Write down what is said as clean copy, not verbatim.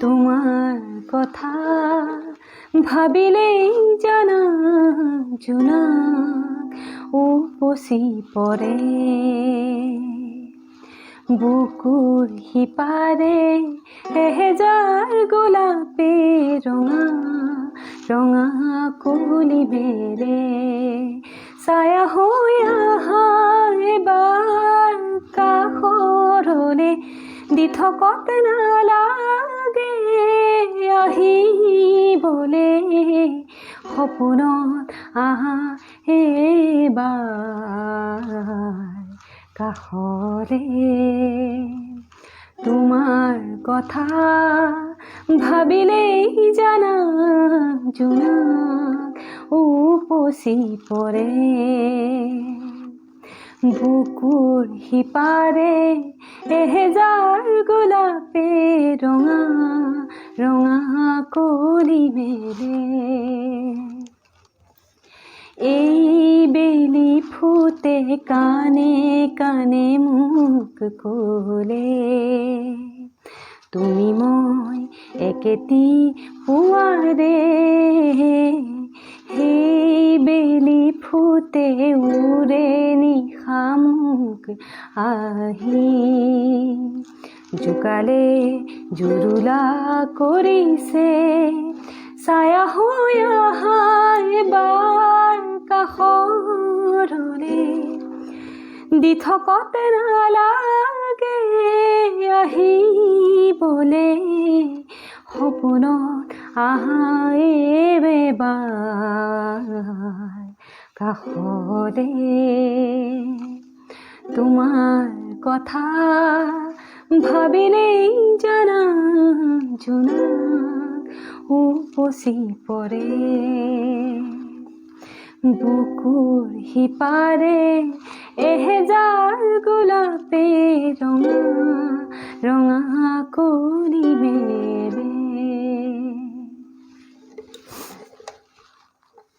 তোমার কথা ভাবিলেই জানা জোনাক উপচি পৰে বুকুৰ সিপাৰে এহেজাৰ গোলাপী ৰঙা ৰঙা কুলিমেৰে ছায়া হৈ আহা এবাৰ কাষৰলে দি থকত নালাগে আহিবলে সপোনত আহা এবাৰ কাষৰে তোমাৰ কথা ভাবিলেই জানা জোনাক উপচি পৰে বুকুৰ সিপাৰে এহেজাৰ গোলাপী ৰঙা ৰঙা কুলিমেৰে এই বেলি ফুটে কানে কানে মুখ খোলে তুমি মই একেটি পুৱাৰে সেই বেলি ফুটে উৰে নিশা মুখ আহি জোকালে জুৰুলা কৰিছে ছায়া হৈ আহা এবাৰ কাষৰলে দি থকত নালাগে আহিবলে সপোনত আহা এবাৰ কাষৰে তোমাৰ কথা ভাবিলেই জানা জোনাক উপচি পৰে বুকুৰ সিপাৰে এহেজাৰ গোলাপী ৰঙা